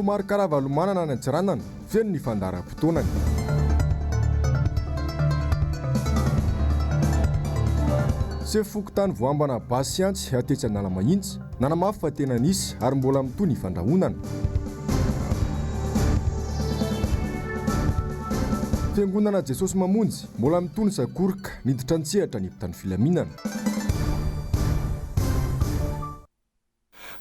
Filomaro Karavalo manana ny Antsiranana feno ny fandaharam-potoanany. Sefokotany voambana Basiantsy atetsy Analamahitsy nanamafy fa tena nisy ary mbola mitohy ny fandrahonana. Fiangonana Jesosy Mamonjy mbola mitohy ny Sakorika niditra an-tsehatra ny mpitany filaminana.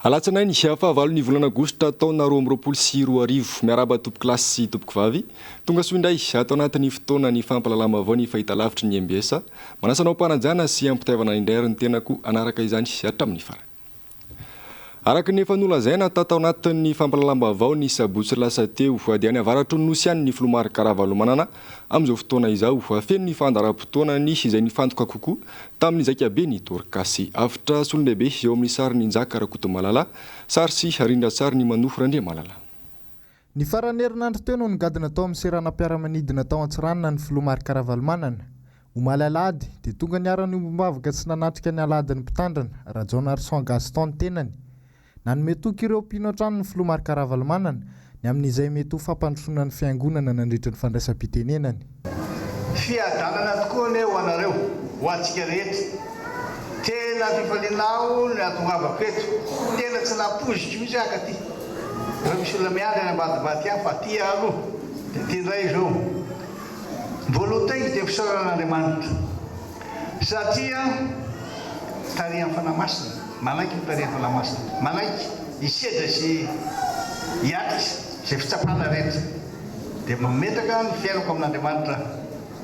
Alatsinainy fahavalo ny volana Aogositra taona 2024 miaraba tompoko lasy sy tompoko vavy tonga soa indray atao anatin'ny fotoana ny fampalalama avao ny fahitalavitry ny MBS manasanao mpanajana sy ampitaivana indray ny tenako anaraka izany hatramin'ny farany. Araka ny efa nolazaina tao anatin'ny fampalalama avao ny sabotsy lasa teo dia ny avaratro ny nosiany ny Filomaro Karavalo manana amin'izao fotoana izao feno ny fandaharam-potoana ny izay nifantoka kokoa tamin'ny zakabe ny Dorcas afitra solondehibe eo amin'ny sary ny Njaka Rakotomalala sary sy Rindra-tsary ny Manofo Randriamalala. Ny farany herinandro teo no nigadina tao amin'ny seranam-piaramanidina tao Antsiranana ny Filomaro Karavalo manana. Omaly alady dia tonga niarany ombavaka sy nanatrika ny aladiny mpitandrana Rajaona Arson Gaston tenany. Nanome toky ireo mpino an-trano ny Filomaro Karavalo manana ny amin'izay mety ho fampandrosoana ny fiangonana nandritra ny fandraisam-pitenenany. Fiadanana tokoa ne ho anareo ho antsika rehetra. Tena fifalinao ny atongavako eto. Tena tsy napozitra mihitsy aka ty. Ireo misy olona miandry any ambadimbady any fa ty aloha dia ty indray izao. Voalohan'tegny dia fisaoran'Andriamanitra. Satria tarihan'ny fanamasina. Manaiky mitarihan'ny fanamasina. Manaiky isedra sy hiatitra izay fitsapana rehetra. Dia mametaka ny fiainako amin'Andriamanitra.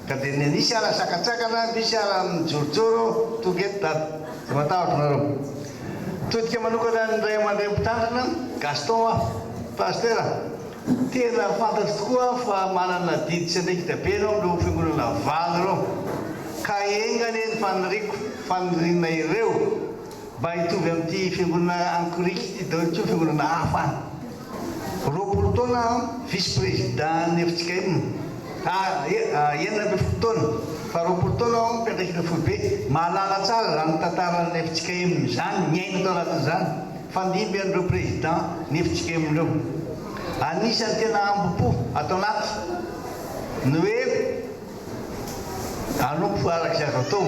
Ka dia nisy ala sakatsakana, misy ala mijorojoro, tonga eto dada. Dia matahotra nareo. Todika manokana ny ray aman-dreny mpitandrina, Gaston Pastera. Tena fantatro tokoa fa manana didy sy andraikitra be anao amin'ireo fiangonana valy ireo. Ka engany ny faniriko, fanirina ireo mba hitovy amin'ity fiangonana ankorika ity daholo ity fiangonana hafa any. 20 taona vice-président nefitsika iny. Enina ambin'ny folo taona fa 20 taona mpiandraikitra foibe mahalala tsara raha ny tantaran'ny nefitsika eminy zany miaina tao anatin'izany fandimby an'ireo président nefitsika emin'ireo. Anisany tena ambopo atao anaty ny hoe anompo arak'izay azo atao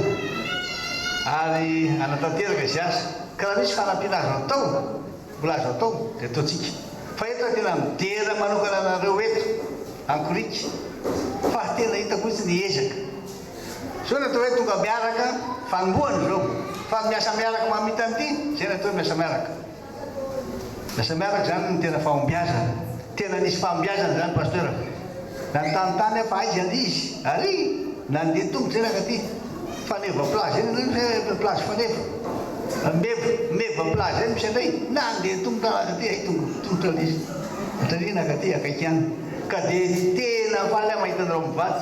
ary anatanteraka izay asa ka raha misy fanampiana azo atao mbola azo atao dia ataontsika fa eto tena midera manokana anareo eto ankorika fa tena hitako izy ny ezaka so natao hoe tonga miaraka fangoany zao fa miasa miaraka mamita an'ity zay natao miasa miaraka. Miasa miaraka zany ny tena fahombiazana. Tena nisy fahombiazana zany pasteur. Nantany fa aiza izy ary nandeha tongotra zay nakaty faneva plage eny plage faneva meva plage eny misy andray nandeha tongotra nakaty ay tongotra izy atary nakaty akaiky any ka dia tena faly mahita anareo mivady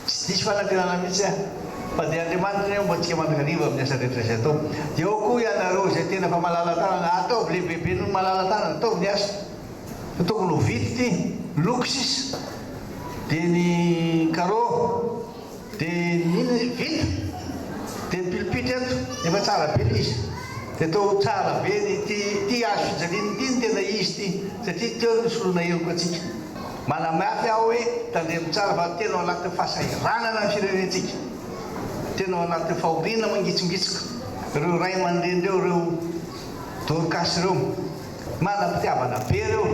tsy disy fanantenana mihitsy fa dia Andriamanitra mbo tsika mandrakariva amin'ny asa rehetra izay atao. Dia ao koa ianareo izay tena fa malala tanana ataovy lehibehibe no malala tanana ataovy ny asa. Ataoko lovity ity, luxis, dia ny carreau, dia ny vita, dia ny pilipitra eto, efa tsara be izy. Dia atao tsara be ty azo fijaliana ity ny tena izy ity, satria teo ny solona eloko atsika. Manamafy aho hoe tandremo tsara fa tena ao anaty fahasahiranana ny firenentsika. Tena ao anaty fahoriana mangitsongitsoka. Ireo ray aman-dreny reo, ireo Dorcas ireo. Manam-pitiavana be ireo,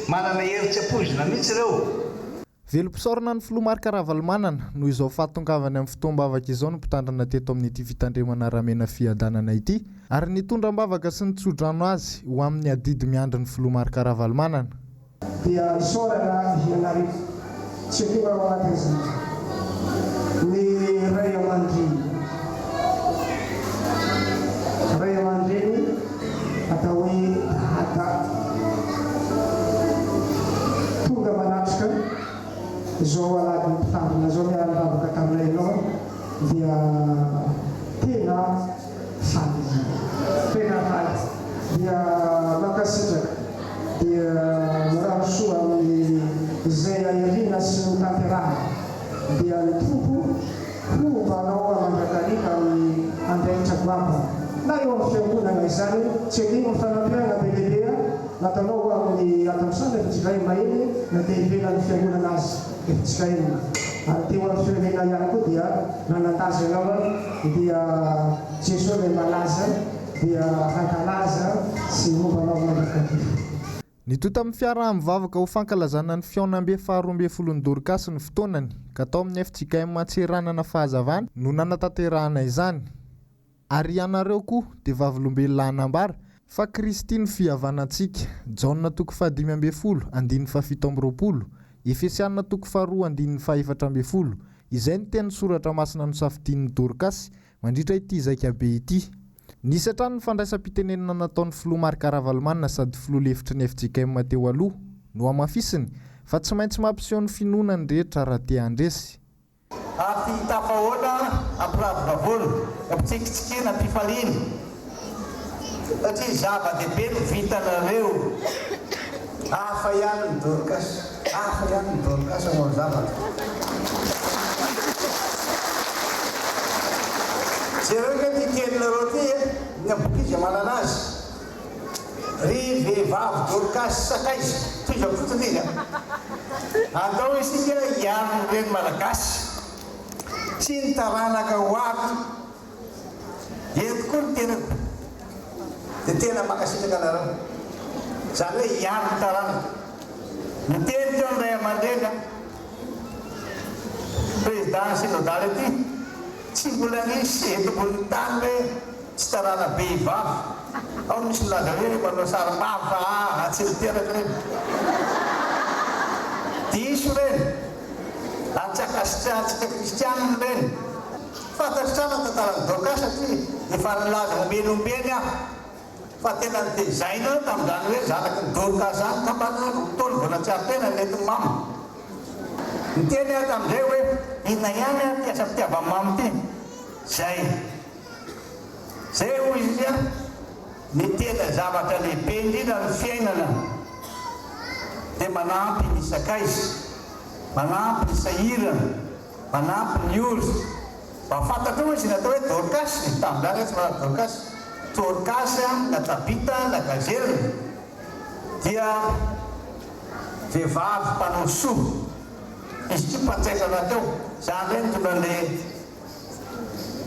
manana hery-tsy-ampozina mihitsy ireo. Velom-pisaorana ny Filomaro Karavalo manana noho izao fahatongavany amin'ny fotoam-bavaka izao no mpitandrana teto amin'ity fitandremana ramena fiadanana ity ary nitondram-bavaka sy nitsodrano azy ho amin'ny adidy miandry ny Filomaro Karavalo manana. Dia isaorana ianareo tsy tonga ao anatin'izany ny ray aman-dreny. Ray aman-dreny atao hoe dada tonga manatrika izao alady mpitandrina izao miara-bavaka taminay ianao dia tena faly dia mankasitraka dia mirano soa amin'ny izay ahirina sy ny tanterahana dia ny tompo hombanao amandrakarika amin'ny andraikitra goavana na eo amin'ny fiangonana izany tsy adino ny fanampiana be lehibe nataonao amin'ny atamosana efitsika eny maheny na te hivelan'ny fiangonana azy efitsika eny ary teo amin'ny firenena ihany koa dia nanandaza ianao dia Jesosy ilay malaza dia hankalaza sy mombanao mandrakadifo. Nitota amin'ny fiara mivavaka ho fankalazana ny fionambe faharoambe folon'ny Dorcas ny fotoanany ka tao amin'ny FJKM Antseranana fahazavana no nanatanterahana izany. Ary ianareo koa dia vavolombelona anambara fa Kristiny fihavanantsika. Jaona 5:7, Efesiana 2:2-4. Izay ny teny soratra masina nosafidian'ny Dorcas mandritra ity zaikabe ity. Nisy hatrany ny fandraisam-pitenenana nataon'ny filoha Marc Ravalomanana sady filoha lefitry ny FJKM teo aloha no amafisiny fa tsy maintsy mampiseho ny finoana ny rehetra raha te handresy. Aty tapahoana ampiravavolo ampitsikitsikina mpifaliana satria zava-dehibe no vitanareo. Hafa ihany ny Dorcas, hafa ihany ny Dorcas ao zavatra. Jereo ka ty kelinareo ty ny abokizy manana azy. Ry vehivavy Dorcas sakaizy, toiza fotsiny izy. Andao isika hiaro reny malagasy. Tsy ny taranaka ho ato. Eto koa ny tenako. Dia tena makasitraka anareo. Zany hoe hiaro ny taranaka. Miteny teo ny ray aman-dreny. Président synodale ity. Tsy mbola nisy eto ambony tany hoe tsy tarana behivavy. Ao misy milaza hoe manao sarimafy fa atsiriteraka reny. Diso reny. Atsaka kristianina reny. Fantatry tsara tantaran'ny Dorcas satria efa nilaza omenombeny aho. Fa tena nitezaina tamin'izany hoe zanaky ny Dorcas zany tambanaro tolo vona tsy ary-tena lety mamy. Niteny aho tamin'izay hoe ina ihany aho piasa fitiava-mamy ty. Zay hoy izy ny tena zavatra lehibe indrindra ny fiainana dia manampy ny sakaizy, manampy ny sahirana, manampy ny ory. Mba fantatra hoe izy natao hoe Dorcas, tamin'izany tsy manao Dorcas. Dorcas na Tabita na Gazelle dia vehivavy mpanao soa. Izy tsy mpanjaitra teo. Zany reny tonan'le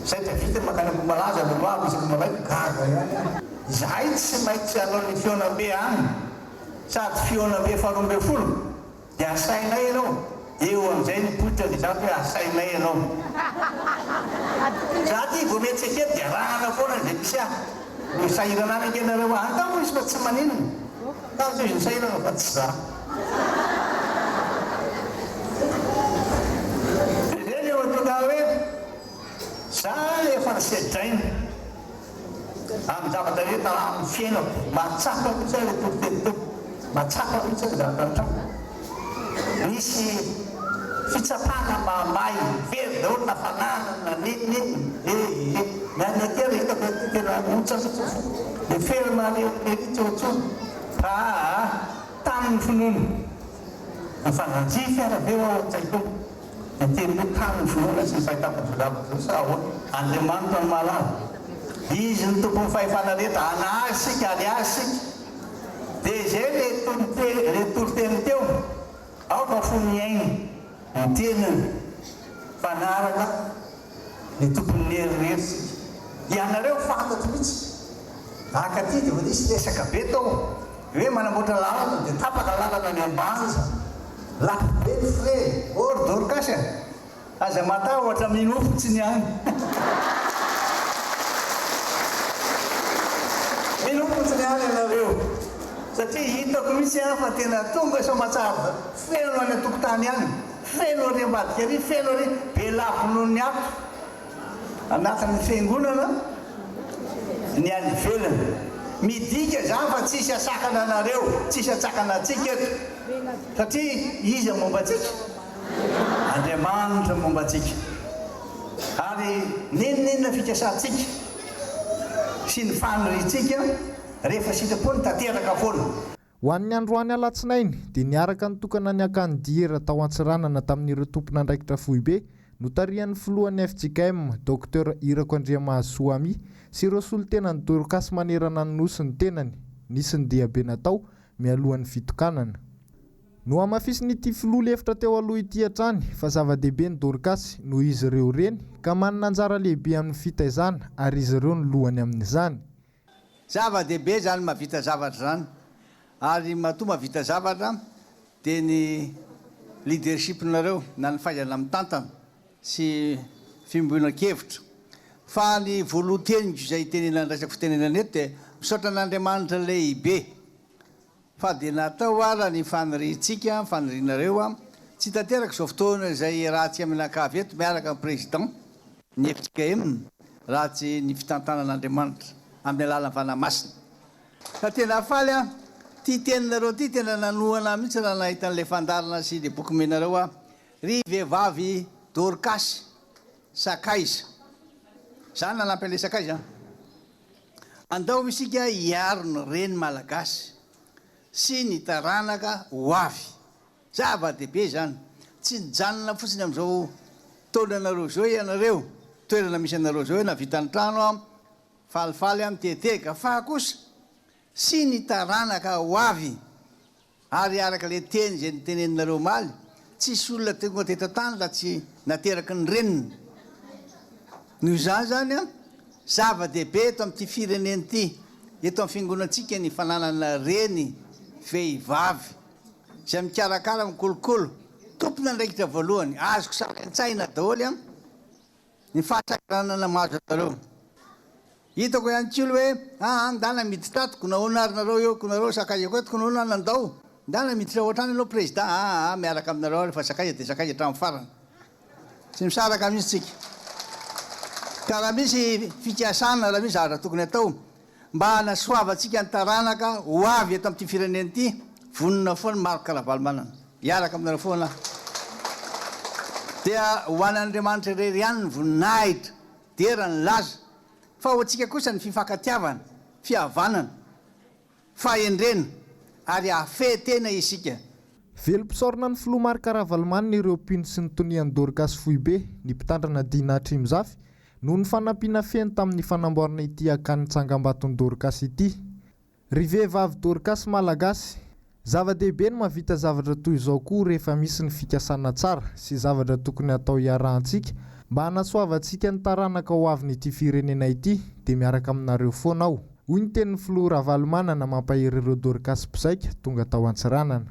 zay dia vita makany malaza no maro isy malay gaga ihany. Zahay tsy maintsy anao ny fionambe any. Sady fionambe faharoambe folo. Dia asainay ianao. Eo amin'izay ny poitra ny zany hoe asainay ianao. Za ty vao mety seketo dia rahana foana izay misy aho. Ny sahirana any ankenareo any tao izy fa tsy maninona. Tazo izy ny sahirana fa tsy za. Izay eo tonga hoe za efa nisedraina amin'ny zavatra rehetra amin'ny fiainako. Matsapa mihitsy aho ilay tompoteny teo. Matsapa mihitsy aho zavatra antrano. Misy fitsapana mahamay very daholo na fanana na nininy. Nanakera hitako tena motsasa le ferma leritsotsony. Tamin'ny finoana. Ny fananjify araveo ao an-tsaiko. Nateny hoe tamin'ny finoana sy ny fahitako-dolavaka sa ahoana. Andriamanitra ny malala. Izy ny tompon'ny fahefana rehetra anazy sika, aliazy sika. Dia izay le toro-teny teo. Ao ka foniaina. Ny tenany. Fanaraka. Ny tompony nerirery sika. Ianareo fantatro mihitsy. Akaty dia vô nisy lesaka be tao. Hoe manamboatra lalana dia tapaka lalana ny ambanja. Lafibe ny fre. Ory Dorcas aza mata ohatra minofotsiny any. Minofotsiny any ianareo. Satria hitako mihitsy fa tena tonga sa matsara. Feno any an-tokotany any. Feno ary ambadika ary. Feno ary be lafo noho ny ato. Anatin'ny fiangonana ny any ivelany. Midika zany fa tsisy asakana anareo, tsisy atsakana atsika eto. Satria izy momba atsika. Andriamanitra momba atsika. Ary ninona fikasantsika sy ny faniritsika rehefa sitrapon'ny tanteraka foana. Ho an'ny androany alatsinainy dia niaraka nitokana ny akany diera tao Antsiranana tamin'ireo tompon'andraikitra foibe no tarihan'ny filohan'ny FJKM Dr Irako Andriamahasoami sy ireo solontenan'ny Dorcas manerana ny nosy ny tenany. Nisy ny diabe natao mialohan'ny fitokanana. No amafisin'ity filoha efitra teo aloha ity hatrany fa zava-dehibe ny Dorcas no izy ireo reny ka manana anjara lehibe amin'ny fitaizana ary izy ireo no lohany amin'izany. Zava-dehibe zany mahavita zavatra zany ary matoa mahavita zavatra dia ny leadership-nareo na ny fahaizana mitantana sy fiombonan-kevitra. Fa ny voalohan-teny izay tenenana resaka fitenenana eto dia misaotra an'Andriamanitra lehibe. Fa dia natao raha ny faniriantsika, fanirianareo tsy tanteraka izao fotoana izay ratsy amin'akavy eto miaraka amin'ny président ny efitsika ratsy ny fitantanan'Andriamanitra amin'ny alalan'ny fanahy-masina. Ka tena faly ty teninareo ty tena nanohana mihitsy raha nahita an'ilay fandarana sy ilay boky menareo ry vehivavy Dorcas Sakaiza. Zany nanampy an'ilay Sakaiza. Andao isika hiaro ny reny malagasy sy ny taranaka ho avy. Zava-dehibe zany. Tsy nijanona fotsiny amin'izao taonanareo zao ianareo, toerana misy anareo zao na vita ny trano falifaly miteteka fa kosa sy ny taranaka ho avy. Ary araka le teny izay niteneninareo maly, tsisy olona tonga teto tany raha tsy nateraky ny reniny. Noho izany zany zava-dehibe eto amin'ity fireneny ity, eto amin'ny fiangonantsika ny fananana reny vehivavy izay mikarakara mikolokolo. Tompona ndraikitra voalohany, azoko sary an-tsaina daholo ny fahasakaranana mahazo anareo. Hitako ihany kilo hoe andana miditra tato kunaona arinareo eo kunareo Sakaiza koa kunaona nandao ndana miditra ohatrany aloha président miaraka aminareo fa Sakaiza dia Sakaiza hatramin'ny farany. Tsy misaraka mihitsy tsika. Ka raha misy fikasana raha misy zavatra tokony atao mba hanasoavantsika ny taranaka ho avy eto amin'ity fireneny ity, vonona foana Marc Ravalomanana. Iaraka aminareo foana. Dia ho an'Andriamanitra irery ihany ny voninahitra dera ny laza. Fa ho antsika kosa ny fifankatiavana, fihavanana, fahendrena ary hafe tena isika. Velom-pisaorana ny filoha Marc Ravalomanana ireo mpino sy ny tonian'ny Dorcas Foibe, ny mpitandrana Dina Trimizafy, noho ny fanampiana feno tamin'ny fanamboarana ity akan'ny tsangambaton'ny Dorcas ity. Ry vehivavy Dorcas malagasy, zava-dehibe no mahavita zavatra toy izao koa rehefa misy ny fikasana tsara sy zavatra tokony atao iarahantsika mba hanasoavantsika ny taranaka ho avy n'ity firenena ity dia miaraka aminareo foana aho. Hoy ny tenin'ny filoha Ravalomanana mampahery ireo Dorcas mpisaika tonga tao Antsiranana.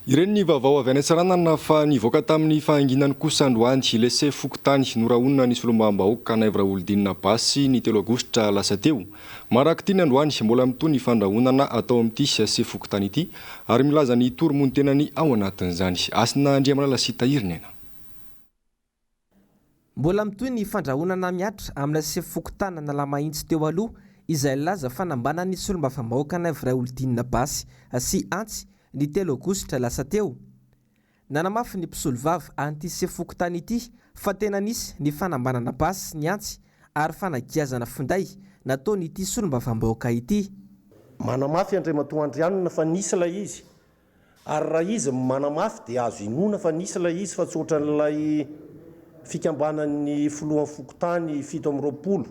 Ireny ny vaovao avy any Antsiranana fa nivoaka tamin'ny fahanginany kosa androany Lese Fokontany norahonina ny solombam-bahoaka Naivra Olodinina Basy ny 3 Aogositra lasa teo. Maraky ity ny androany mbola mitoy ny fandrahonana atao amin'ity Lese Fokontany ity ary milaza ny toromontenany ao anatin'izany. Asina Andriamalala sy Tahirina. Mbola mitoy ny fandrahonana miatra amin'ny Lese Fokontany nalamahitsy teo aloha izay laza fanambana ny solombam-bahoaka Naivra Olodinina Basy sy antsy ny 3 Aogositra lasa teo. Nanamafy ny mpisolovavy an'ity Lese Fokontany ity fa tena nisy ny fanambanana basy ny antsy ary fanagiazana finday nataon'ity solombam-bahoaka ity. Manamafy Andriamatoa Andrianina fa nisy ilay izy. Ary raha izy manamafy dia azo inona fa nisy ilay izy fa tsy ohatran'ilay fikambanan'ny filohan'ny Fokontany 720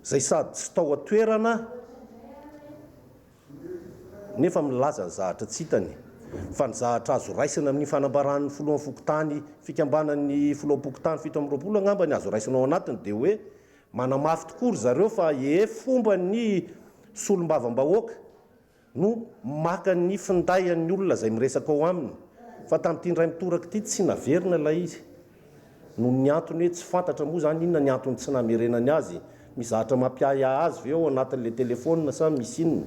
izay sady tsy tao atoerana nefa milaza ny zahatra tsy hitany. Fa ny zahatra azo raisina amin'ny fanambaran'ny filohan'ny Fokontany fikambanan'ny filohan'ny Fokontany 720 angamba ny azo raisina ao anatiny dia hoe manamafy tokoa zareo fa fomba ny solombavam-bahoaka no maka ny findayan'ny olona izay miresaka ao aminy. Fa tamin'ity ndray mitoraka ity tsy naverina ilay izy. No ny antony hoe tsy fantatra moa zany inona ny antony tsy namerenany azy. Mizahatra mampiaya azy ve ao anatin'ilay telefônina sa misy inona.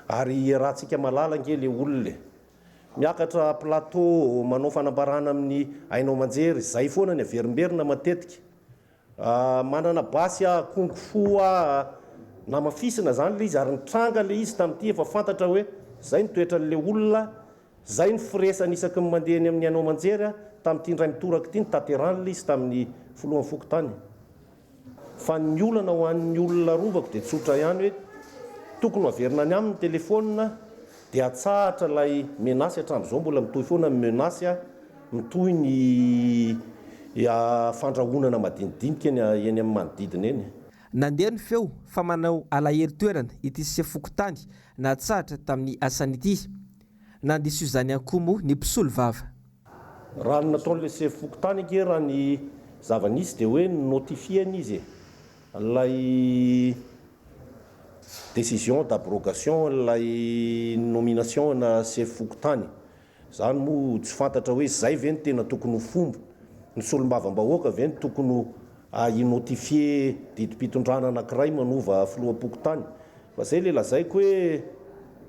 Ary rahantsika malala ngely olona miakatra plateau manao fanambarana amin'ny Ainao Manjery, zay foana ny averimberina matetika. Manana basy kongo fo namafisina zany le izy ary nitranga le izy tamin'ity efa fantatra hoe zay nitoetran'le olona, zay ny firesany isaky ny mandehany amin'ny Ainao Manjery tamin'ity ndray mitoraka ity nitaterana le izy tamin'ny filohan'ny Fokontany. Fa ny olana ho an'ny olona rovako dia tsotra ihany hoe tokony averina ny amin'ny telefônina dia atsahatra ilay menasy hatramin'izao mbola mitohy foana menasy mitohy ny fandrahonana madinidinika eny amin'ny manodidina eny. nandeha ny feo fa manao alaheri toerana ity sefokotany natsahatra tamin'ny asan'ity nandiso izany ankoa moa ny mpisolo vava raha ny nataon'la sefokotany ake raha ny zava-nisy dia hoe notifieny izy lay décision d'abrogation lay nomination na sefokotany zany moa tsy fantatra hoe zay ve ny tena tokony ho fomba ny solombavam-bahoaka ve ny tokony inotifie didi-pitondrana anankiray manova filoham-pokotany fa zay le lazaiko hoe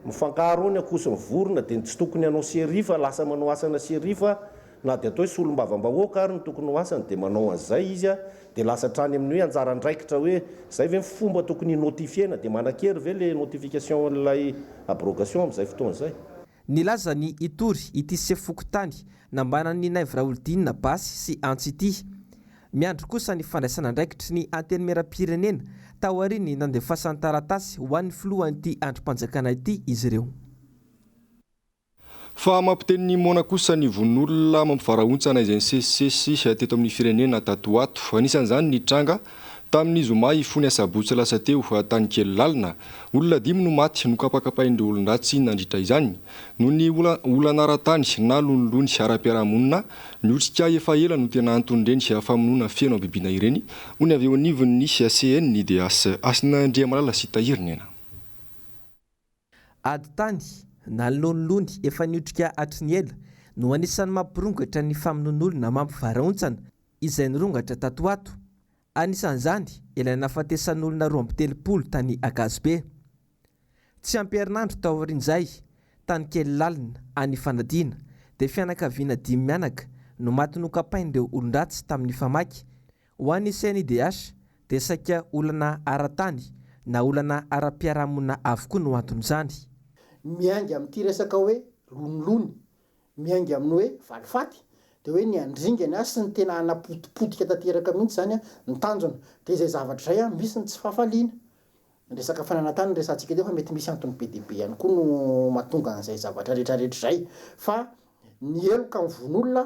mifankaro ny akoso ny vorona dia tsy tokony hanao serifa lasa manao asana serifa na dia atao hoe solombavam-bahoaka ary ny tokony ho asany dia manao an'izay izy a dia lasa trany amin'ny hoe anjara ndraikitra hoe zay ve fomba tokony notifiena dia manakery ve le notification n'ilay abrogation amin'izay fotoan'izay nilaza ny Itory ity sefokotany nambanan'ny Naivo Raholdina Basy sy Antsy ity miandry kosa ny fandraisana andraikitry ny anteny meram-pirenena tao aoriany nandefasan'ny taratasy ho an'ny filohan'ity androm-panjakana ity izy ireo fa mampiteny mona kosa ny von'olona mampivarahontsana izay sesisesy teto amin'ny firenena tatoato anisan'izany ny tranga tamin'ny zoma ifony asabotsy lasa teo tany kely lalina olona 5 no maty nokapakapaindreo olon-dratsy nandritra izany noho ny olana-ratany na lonilony ara-piarahamonina ny otrika efa ela no tena anton'ireny famonoana feno abibina ireny ho ny avy eo anivon'ny CN dia asina Andriamalala sy Tahirinena ady tany na lonilony efa niotrika hatry ela no anisan'ny mampirongatra ny famonon'olona mampivarahontsana izay nirongatra tatoato anisan'izany ilaina fahatesan'olona 2 tany Akazobe tsy amperinandro tao aorian'izay tany kely lalina any Fanadina dia fianakaviana 5 mianaka no maty nokapain'ireo olon-dratsy tamin'ny famaky ho an'ny CNIDH dia saika olana ara-tany na olana ara-piarahamonina avokoa no anton'izany miangy amin'ity resaka hoe lonilony miangy amin'ny hoe valifaty dia hoe ny andringany sy ny tena anapotipotika tanteraka mihitsy zany ny tanjona dia izay zavatra izay misy ny tsy fahafaliana ny resaka fananantany ny resantsika teo fa mety misy antony be dia be ihany koa no mahatonga an'izay zavatra rehetrarehetra izay fa ny eloka ny von'olona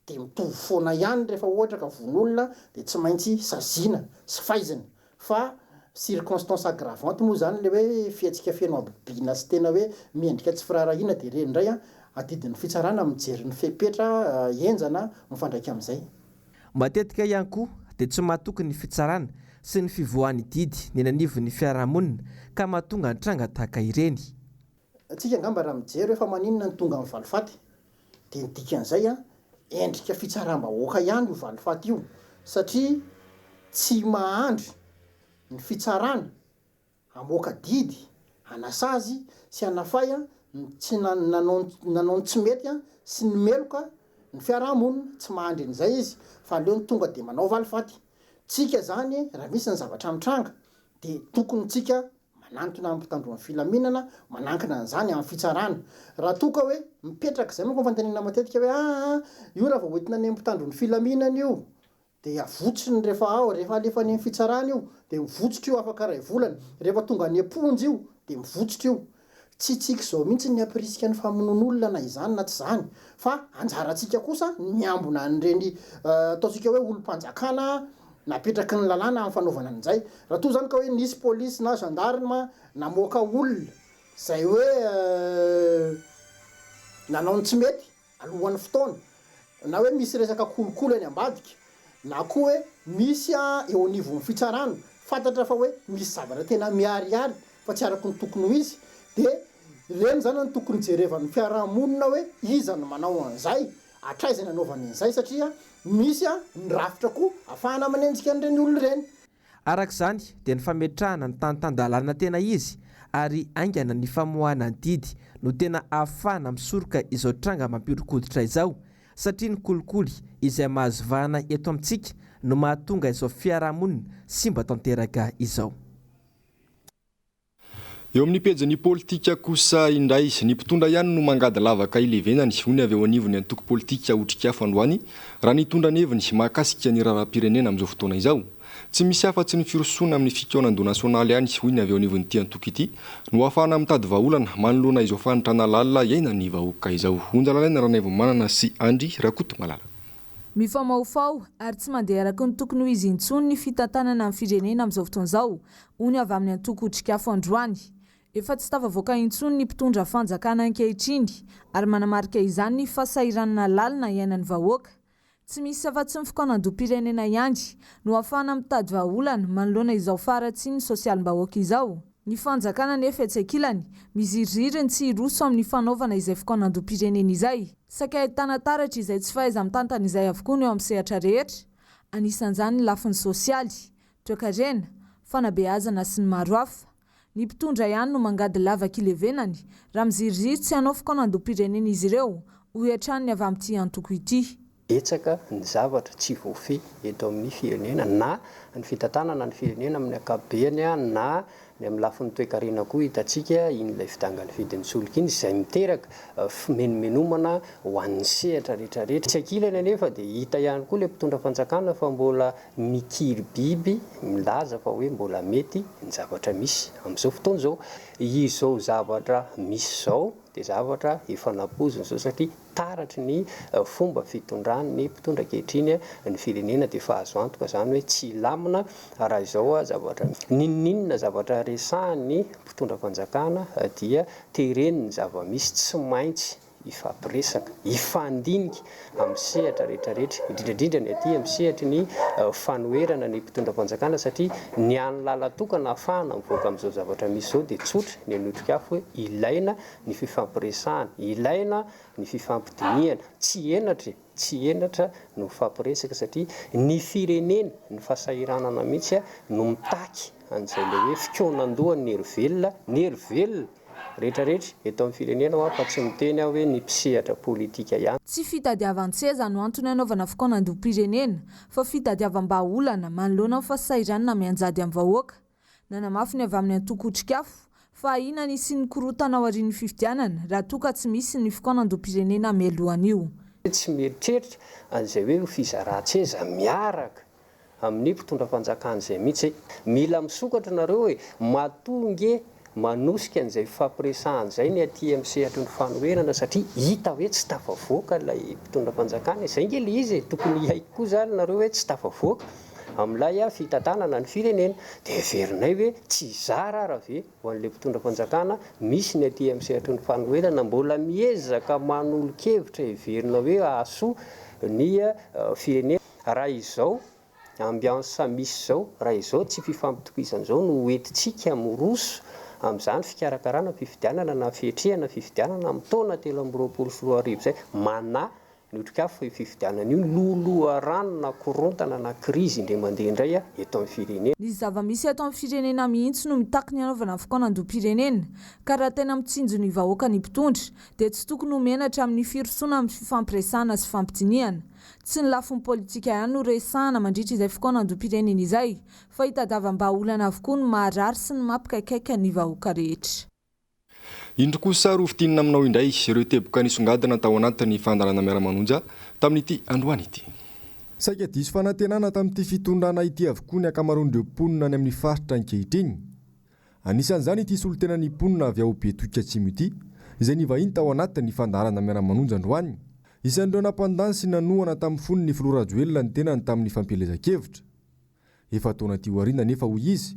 dia mitovy foana ihany rehefa ohatra ka von'olona dia tsy maintsy saziana sy faizina fa circonstance aggravante moa zany le hoe fiatsika feno abibina sy tena hoe miendrika tsy firarahiana dia reny indray adidin'ny fitsarana mijery ny fepetra enjana mifandraika amin'izay matetika ihany koa dia tsy mahatoky ny fitsarana sy ny fivoahan'ny didy ny nanivon'ny fiarahamonina ka mahatonga ny tranga tahaka ireny atsika angamba raha mijery efa maninona ny tonga amin'ny valifaty dia ny dikan'izay endrika fitsaram-bahoaka ihany io valifaty io satria tsy mahandry ny fitsarana amoaka didy anasazy sy anafay tsy nanao ny tsy mety sy ny meloka ny fiarahamonina tsy mahandry an'izay izy fa aleo ny tonga dia manao valifaty tsika zany raha misy ny zavatra mitranga dia tokony tsika manantona amin'ny mpitandron'ny filaminana manankina an'izany amin'ny fitsarana raha toka hoe mipetraka izay manko fantenena matetika hoe io raha vao hoentina ny mpitandron'ny filaminana io dia avotsiny rehefa rehefa alefa ny fitsarana io dia mivotsitra io afaka ray volana rehefa tonga ny amponjy io dia mivotsitra io tsy tsika izao mihitsy ny ampirisika ny famonon'olona na izany na tsy zany fa anjarantsika kosa miambona an'ireny ataontsika hoe olom-panjakana napetraky ny lalàna amin'ny fanaovana an'izay raha toa zany ka hoe nisy polisy na gendarme namoaka olona zay hoe nanao ny tsy mety alohan'ny fotoana na hoe misy resaka kolokolo any ambadika na koa hoe misy eo anivon'ny fitsarana fantatra fa hoe misy zavatra tena miariary fa tsy araky ny tokony ho izy dia ireny zany ny tokony jerevan'ny fiarahamonina hoe iza no manao an'izay atraizana anaovany an'izay satria misy ny rafitra koa ahafahana manenjika an'ireny olona ireny arak'izany dia ny fametrahana ny tany-tandalana tena izy ary aingana ny famoahana ny didy no tena ahafahana misoroka izao tranga mampihodikoditra izao satria ny kolikoly izay mahazovahana eto amintsika no mahatonga izao fiarahamonina sy mba tanteraka izao eo amin'ny pejy politika kosa indray ny mpitondra ihany no mangady lavaka ilevenany hony avy eo anivony antoko politika otrik'afa androany raha nitondra ny heviny mahakasika ny raharam-pirenena amin'izao fotoana izao tsy misy afa-tsy ny firosoana amin'ny fikaonando nasionaly ihany hony avy eo anivony ity antoko ity no ahafahana mitady vahaolana manoloana izao fanitrana lalina iaina ny vahoaka izao onjalalaina raha naivo manana sy Andry Rakoto Malala Mifamaofao ary tsy mandeha araka ny tokony ho izy intsony ny fitantanana amin'ny firenena amin'izao fotoan'izao, hoy avy amin'ny antoko otrik'afo androany. Efa tsy tafavoaka intsony ny mpitondra fanjakana ankehitriny ary manamarika izany ny fahasahiranana lalina iainan'ny vahoaka. Tsy misy afa-tsy ny fokoanam-doam-pirenena ihany no ahafahana mitady vahaolana manoloana izao faratsy ny sosialim-bahoaka izao. Ny fanjakana nefa etsy ankilany miziriziriny tsy hiroso amin'ny fanaovana izay fokoanam-doam-pirenena izay. Saika ahitana taratra izay tsy fahaiza mitantana izay avokoa no eo amin'ny sehatra rehetra. Anisan'izany ny lafiny sosialy, toe-karena, fanabeazana sy ny maro hafa. Ny mpitondra ihany no mangady lavaka ilevenany raha miziriziry tsy hanao fokoanam-doam-pirenena izy ireo, hoy hatrany avy amin'ity antoko ity. Etsaka ny zavatra tsy voafehy eto amin'ny firenena na ny fitantanana ny firenena amin'ny ankapobeny na ny amin'ny lafin'ny toe-karena koa hitantsika in'ilay fidangan'ny vidin'ny solika iny izay miteraka menomenomana ho an'ny sehatra rehetrarehetra. Tsy ankilany anefa dia hita ihany koa ilay mpitondra fanjakana fa mbola mikiry biby milaza fa hoe mbola mety ny zavatra misy amin'izao fotoan'izao. Izao zavatra misy izao dia zavatra efa napoziny izao satria taratry ny fomba fitondran'ny mpitondra ankehitriny ny firenena dia efa azo antoka izany hoe tsy lamina raha izao zavatra ninninona zavatra resahan'ny mpitondra fanjakana dia tereniny zava-misy tsy maintsy ifampiresaka, ifandinika amin'ny sehatra rehetrarehetra, indrindrandrindra ny aty amin'ny sehatry ny fanoherana ny mpitondra fanjakana satria ny an'ny lalatokana ahafahana mivoaka amin'izao zavatra misy izao dia tsotra ny anotrikafo hoe ilaina ny fifampiresahana, ilaina ny fifampidiniana, tsy enatra no fampiresaka satria ny firenena ny fahasahiranana mihitsy no mitaky an'izay le hoe fikonan-dohan'ny ny hery rehetrarehetra eto amin'ny firenena fa tsy miteny hoe ny mpisehatra politika ihany. Tsy fitadiavan-tseza no antony anaovana fokoanan-doam-pirenena fa fitadiavam-bahaolana manoloana amin'ny fahasahiranana mianjady amin'ny vahoaka. Nanamafy ny avy amin'ny antoko otrik'afo fa ahina ny sy ny korotana ao aorian'ny fifidianana raha toa ka tsy misy ny fokoanan-doam-pirenena mialohan'io. Tsy mieritreritra an'izay hoe fizarahan-tseza miaraka amin'ny mpitondra fanjakana izay mihitsy mila misokatra nareo hoe matonge manosika an'izay fampiresahana izay ny aty amin'ny sehatry ny fanoherana satria hita hoe tsy tafavoaka ilay mpitondra fanjakana. Izay ngely izy tokony haiko koa izany nareo hoe tsy tafavoaka amin'ilay fitantanana ny firenena dia heverinay hoe tsy zara raha ve ho an'ilay mpitondra fanjakana misy ny aty amin'ny sehatry ny fanoherana mbola miezaka manolo-kevitra heverina hoe ahasoa ny firenena. Raha izao ambiansa misy izao, raha izao tsy fifampitokisan' izao no hoentintsika moroso amin'izany fikarakarana fifidianana na fihetrehana fifidianana amin'ny taona 2024 izay mana ny otrik'afo fifidianana io loloha rano na korontana na krizy indray mandeha indray eto amin'ny firenena. Ny zava-misy eto amin'ny firenena mihitsy no mitaky ny anaovana fokoanan-doam-pirenena ka raha tena mitsinjo ny vahoaka ny mpitondra dia tsy tokony ho menatra amin'ny firosoana amin'ny fifampiresahana sy fampidiniana. Tsy ny lafin'ny politika ihany no resahana mandritra izay fokoanan-doam-pirenena izay fa hitadiavam-bahaolana avokoa ny maharary sy ny mampikaikaika ny vahoaka rehetra. Indro kosa rofitinina aminao indray ireo teboka nisongadina tao anatin'ny fandarana miara-manonja tamin'ity androany ity. Saika diso fanantenana tamin'ity fitondrana ity avokoa ny akamaroan'ireo mponina any amin'ny faritra ankehitriny. Anisan'izany ity solotena ny mponina avy ao Betoka Atsimo ity izay nivahiny tao anatin'ny fandarana miara-manonja androany. Isan'ireo nampandany sy nanohana tamin'ny foniny ny Flora Joel ny tenany tamin'ny fampielezan-kevitra. Efa taona ty warina nefa hoy izy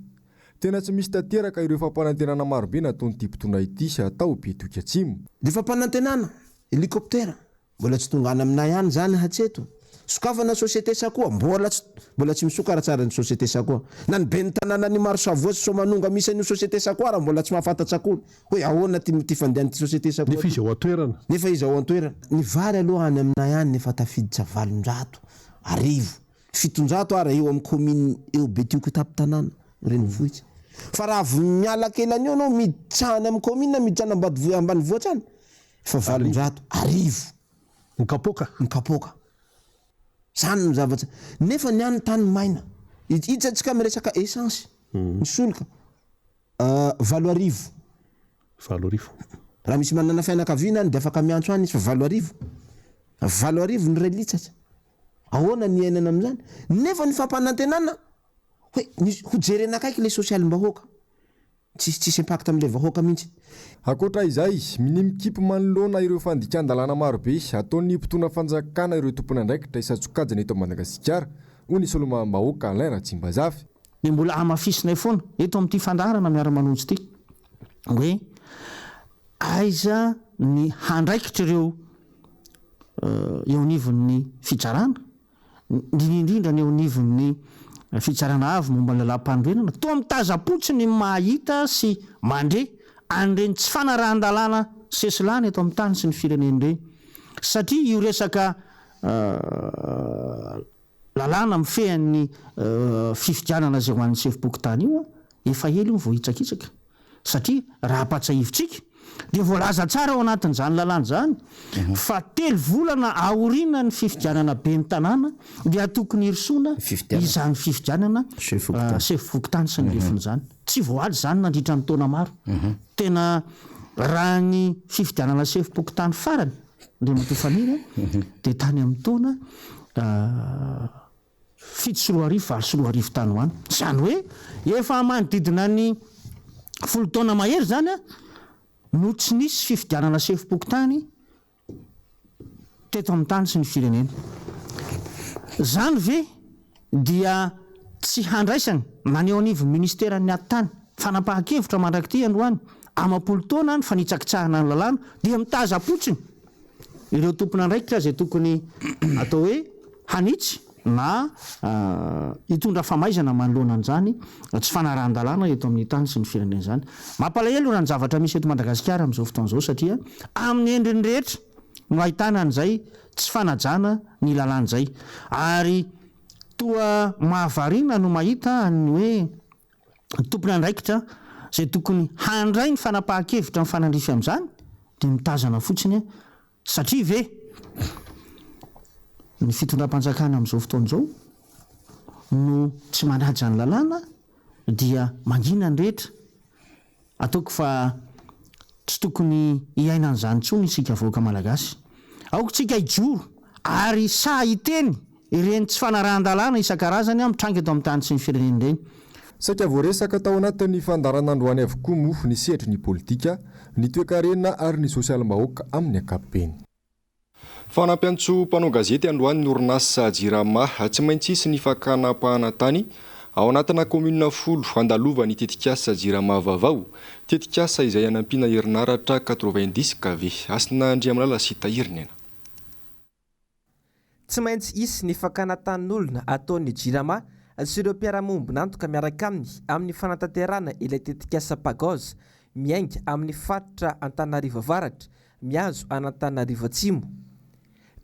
tena tsy misy tanteraka ireo fampanantenana marobe nataon'ity mpitondra ity sy atao Betoka Atsimo. Ny fampanantenana helikoptera mbola tsy tongana aminay ihany zany hatseto. Sokafana société sakoa mbola tsy misoka raha tsara ny société sakoa. Na ny be ny tanàna ny maro savoatsy somanonga misy ny société sakoa raha mbola tsy mahafantatsa koa hoe ahoana ty fandehan'ity société sakoa. Nefa izy ao an-toerana. Nefa izy ao an-toerana. Ny vary aloha any aminay ihany nefa tafiditra 800 arivo. 700 ara eo amin'ny commune eo Betoka tapitanàna renivohitra. Fa raha miala kelany eo anao miditsahana amin'ny commune miditsahana ambanivohitra any fa 800 arivo. Nkapoka. Zany ny zavatra. Nefa ny any tany maina. Hitsika miresaka essence. Ny solika. 4 arivo. Raha misy manana fianakaviana dia afaka miantso any izy fa 4 arivo. 4 arivo ny ray litsatra. Ahoana ny iainana amin'izany? Nefa ny fampanantenana hoe ho jerena akaiky ilay sosialim-bahoaka. tsisy impact am'le vahoaka mihitsy. Akoatra izay minimikipy manoloana ireo fandikan-dalàna marobe ataony mpitondra fanjakana ireo tompona andraikitra isatsokajana eto Madagasikara. Ony Soloma Mahoaka Alain Ratsimbazafy. De mbola amafisina foana eto amin'ity fandarana miara-manonjy ity hoe aiza ny handraikitra ireo eo anivon'ny fitsarana indrindra ny eo anivon'ny fitsarana avy momba lalam-pandrenana toa mitazapotsiny mahita sy mandre anireny tsy fanarahan-dalàna sesilany eto amin'ny tany sy ny fireneny ireny satria io resaka lalàna mifehan'ny fifidianana zay ho an'ny sefim-pokotany io efa ely io vohitsakitsaka satria raha patsahivitsika dia voalaza tsara ao anatin'izany lalàna zany fa 3 volana aoriana ny fifidianana be ny tanàna dia tokony hirsoana izany fifidianana sefim-pokotany sy ny lefiny zany tsy voaly zany nandritra ny taona maro tena raha ny fifidianana sefim-pokotany farany le matofaniry dia tany amin'ny taona 7 tany hoany zany hoe efa manodidina ny 10 taona mahery zany no tsy nisy fifidianana sefim-pokotany teto amin'ny tany sy ny firenena zany ve dia tsy handraisany na ny eo anivon'ny ministeran'ny atany fanapahan-kevitra mandrakity androany amam-polo taona ny fanitsakitsahana ny lalàna dia mitazapotsiny ireo tompona andraikitra zay tokony atao hoe hanitsy na hitondra famaizana manoloana an'izany tsy fanarahan-dalàna eto amin'ny tany sy ny firenena zany mampalahelo raha ny zavatra misy eto Madagasikara amin'izao fotoan'izao satria amin'ny endriny rehetra no ahitana an'izay tsy fanajana ny lalàna izay ary toa mahavariana no mahita ny hoe tompona andraikitra zay tokony handray ny fanapahan-kevitra ny fanandrify amin'izany dia mitazana fotsiny satria ve ny fitondram-panjakana amin'izao fotoan'izao no tsy manaja ny lalàna dia mangina ny rehetra ataoko fa tsy tokony hiaina an'izany intsony isika vahoaka malagasy aokotsika hijoro ary sa hiteny ireny tsy fanarahan-dalàna isan-karazany mitranga eto amin'ny tany sy ny firenena ireny saika voaresaka tao anatin'ny fandaran'androany avokoa mofo ny sehatry ny politika ny toe-karena ary ny sosialim-bahoaka amin'ny ankapobeny. Fanampiantso mpanao gazety androany ny orinasa Jirama tsy maintsy isy ny fakanapahana tany ao anatina komuna 10 andalova ny tetikasa Jirama vavao tetikasa izay anampiana herinaratra 90 kV asina Andriamalala sy Tahirinena. Tsy maintsy isy ny fakanatan'olona ataon'ny Jirama sy ireo mpiara-mombonantoka miaraka aminy amin'ny fanatanterana ilay tetikasa Pagoz miainga amin'ny faritra Antananarivo Avaratra miazo Antananarivo Atsimo.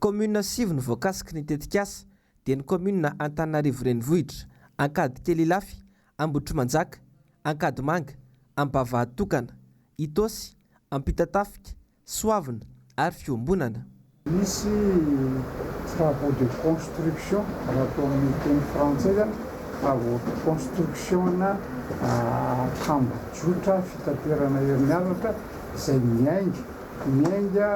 Commune 7 ny voakasiky ny tetikasa dia ny commune Antananarivo Renivohitra, Ankady Kelilafy, Ambotrimanjaka, Ankady Manga, Ambavahatokana, Itosy, Ampitatafika, Soavina ary Fiombonana. Misy travaux de construction raha atao amin'ny teny frantsay zany travaux de construction na tambojotra fitaterana herinaratra izay miainga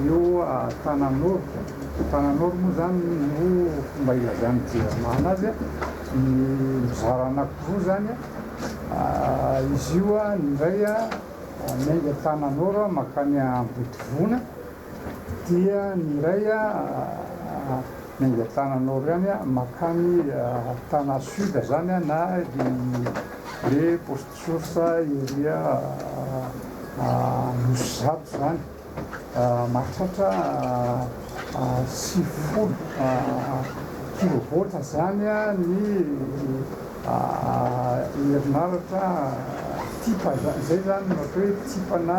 eo Tananoro moa zany no fomba ilazany Jirama azy ny mizara anankiroa zany izy io ny iray miainga Tananoro makany Ambotivona dia ny iray miainga Tananoro ihany makany Tana Sud zany na le poste source iria Nosy zany mahatratra 60 kilovolta zany ny herinaratra tipa zay zany ohatra hoe tipana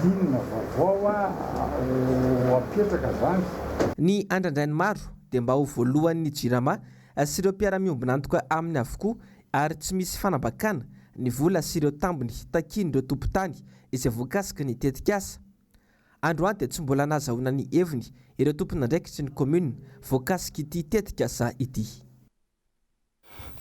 ligne vaovao apetraka zany. Ny andrandrainy maro dia mba ho voalohan'ny Jirama sy ireo mpiara-miombonantoka aminy avokoa ary tsy misy fanambakana ny vola sy ireo tambiny takin'ireo tompon-tany izay voakasiky ny tetikasa. Androany dia tsy mbola nazahoana ny heviny ireo tompon'andraikitry ny commune voakasiky ity tetikasa ity.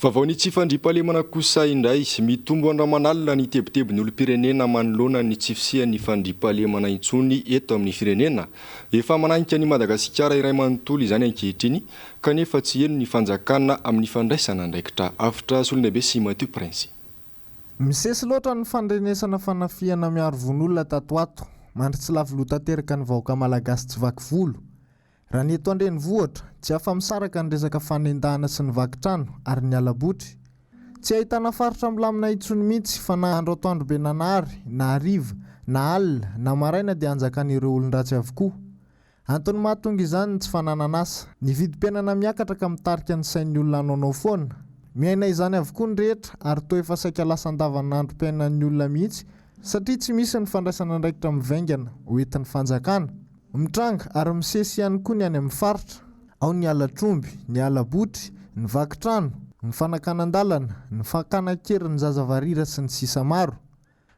Vavaony tsy fandriam-pahalemana kosa indray mitombo andramanalina ny tebotebon'ny olom-pirenena manoloana ny tsy fisian'ny fandriam-pahalemana intsony eto amin'ny firenena. Efa mananika ny Madagasikara iray manontolo izany ankehitriny kanefa tsy eno ny fanjakana amin'ny fandraisana andraikitra. Afitra Solonebe sy Mathieu Prince. Misesy loatra ny fandrenesana fanafiana miaro vonolona tato ato, mandry tsy lafo loha tanteraka ny vahoaka malagasy tsy vaky volo. Raha ny eto andrenivohitra, tsy afa-misaraka ny resaka fanendahana sy ny vakitrano ary ny alabotry. Tsy ahitana faritra milamina intsony mihitsy fa na andro atoandro be nanahary, na hariva, na alina, na maraina dia anjakan'ireo olon-dratsy avokoa. Antony mahatonga izany tsy fanananasa. Ny vidim-piainana miakatra ka mitarika ny sain'ny olona anaonao foana. Miaina izany avokoa ny rehetra ary toa efa saika lasa andavanandrom-piainan'ny olona mihitsy satria tsy misy ny fandraisana andraikitra mivaingana hoentin'ny fanjakana. Mitranga ary misesy ihany koa ny any amin'ny faritra. Ao ny alatromby, ny alabotry, ny vakitrano, ny fanakanan-dalana, ny fakana-kery, ny zazavarira sy ny sisa maro.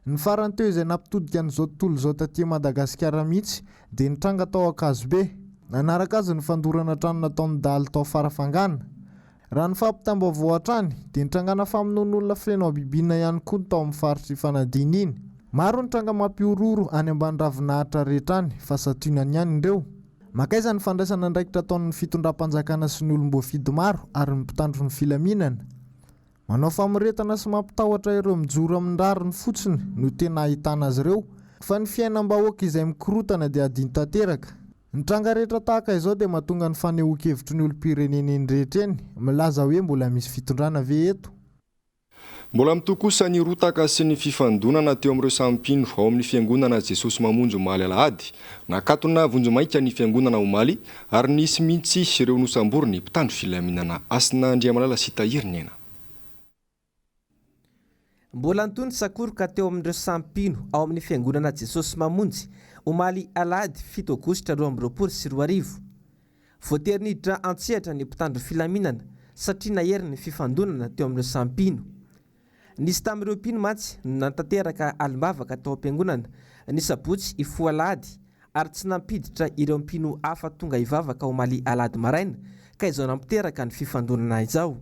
Ny farany teo izay nampitodika an'izao tontolo izao taty Madagasikara mihitsy dia nitranga tao Akazobe. Nanaraka azy ny fandorana trano nataon'ny daly tao Farafangana. Raha ny fampitam-baovao hatrany dia nitrangana famonoan'olona feno abibiana ihany koa tao amin'ny faritry fanadiny iny. Maro ny tranga mampiororo any ambany ravinahitra rehetra any fa satonany ihany ireo. Makaiza ny fandraisana andraikitra ataon'ny fitondram-panjakana sy ny olom-boafidy maro ary ny mpitandro ny filaminana. Manao famoretana sy mampitahotra ireo mijoro amin'ny rariny fotsiny no tena ahitana azy ireo, fa ny fiainam-bahoaka izay mikorotana dia adino tanteraka. Ny tranga rehetra tahaka izao dia mahatonga ny fanehoan-kevitry ny olom-pireneneny rehetra eny, milaza hoe mbola misy fitondrana ve eto. Mbola mitokosa ny rotaka sy ny fifandonana teo amin'ireo sampino ao amin'ny fiangonana Jesosy Mamonjy Omaly Alahady. Nakatona vonjomaika ny fiangonana Omaly ary nisy mihitsy ireo nosamboriny mpitandro filaminana Asina Andriamalala sy Tahiriny ena. Mbola antony sakoroka teo amin'ireo sampino ao amin'ny fiangonana Jesosy Mamonjy Omaly Alahady 7 Aogositra 2024 sy 2025. Voatery niditra antsehatra ny mpitandro filaminana satria nahery ny fifandonana teo amin'ireo sampino. Nisy tamin'ireo mpino mantsy nantanteraka alimbavaka tao am-piangonana ny sabotsy Ifo Alahady ary tsy nampiditra ireo mpino hafa tonga hivavaka Omaly Alahady maraina ka izao nampiteraka ny fifandonana izao.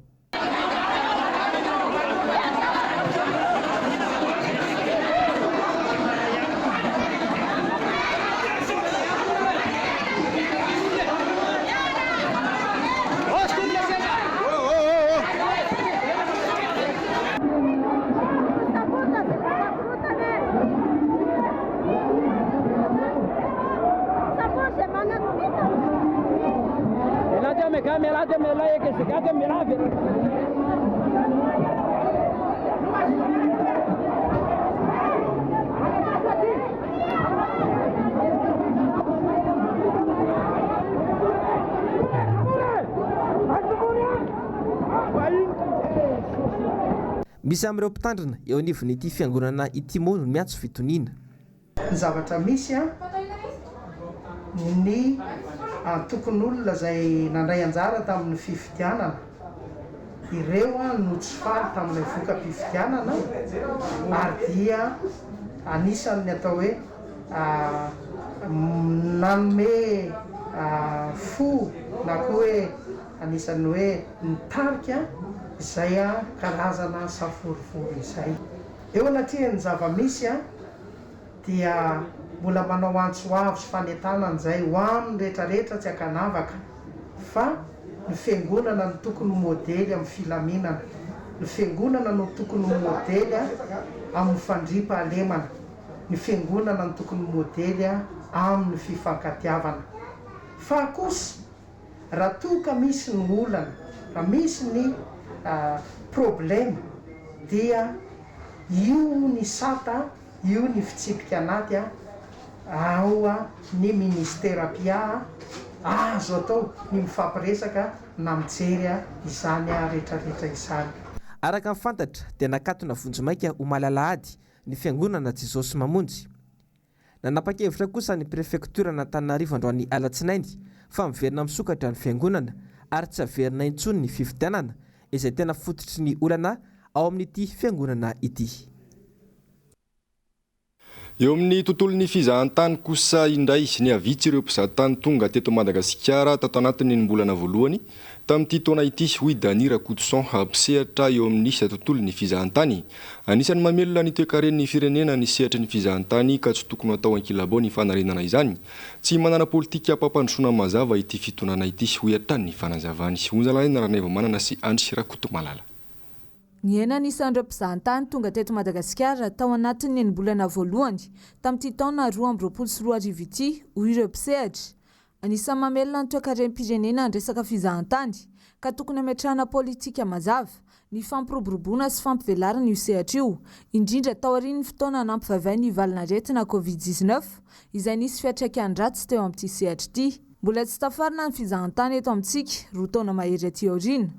Misy amin'ireo mpitandrina eo anivon'ity fiangonana ity moa no miantso fitoniana. Ny zavatra misy ny tokon'olona izay nandray anjara tamin'ny fifidianana, ireo no tsy faly tamin'ny voka-pifidianana ary dia anisan'ny atao hoe nanome fo na koa hoe anisan'ny hoe nitarika izay karazana saforivory izay. Eo anatrehan'ny zava-misy dia mbola manao antsoavo sy fanentanana izay ho amin'ny rehetrarehetra tsy akanavaka fa ny fiangonana no tokony modely amin'ny filaminana, ny fiangonana no tokony modely amin'ny fandriam-pahalemana, ny fiangonana no tokony modely amin'ny fifankatiavana. Fa kosa raha toka misy ny olana, raha misy ny problema dia io ny sata, io ny fitsipika anaty ao ny ministera-pia azo atao ny mifampiresaka na mijery izany rehetrarehetra izany. Araka ny fantatra dia nakatona vonjomaika Omaly Alahady ny fiangonana Jesosy Mamonjy. Nanapa-kevitra kosa ny prefektura n'Antananarivo androany alatsinainy fa miverina misokatra ny fiangonana ary tsy averina intsony ny fifidianana izay tena fototry ny olana ao amin'ity fiangonana ity. Eo amin'ny tontolon'ny fizahan-tany kosa indray ny avitsy ireo mpizahan-tany tonga teto Madagasikara tato anatin'ny bolana voalohany tamin'ity taona ity hoy Dany Rakotoson hampisehatra eo amin'ny tontolon'ny fizahan-tany. Anisan'ny mamelona ny toe-karen'ny firenena ny sehatra ny fizahan-tany ka tsy tokony atao ankilabao ny fanarenana izany. Tsy manana politika pampandrosoana mazava ity fitonana ity hoy hatrany ny fanazavany. Onjalany Raneva Manana sy Andry Rakotomalala. Ny enany isan'ireo mpizahatany tonga teto Madagasikara tao anatin'ny enim-bolana voalohany tamin'ity taona 2024 ity hoy ireo mpisehatra. Anisan'ny mamelona ny toe-karem-pirenena ny resaka fizahantany ka tokony hametrahana politika mazava ny fampiroboroboana sy fampivelarana io sehatra io, indrindra tao aorian'ny fotoana nampivavay ny valinaretina COVID-19 izay nisy fiantraikany ratsy teo amin'ity sehatra ity. Mbola tsy tafarina ny fizahantany eto amintsika roa taona mahery aty aoriana.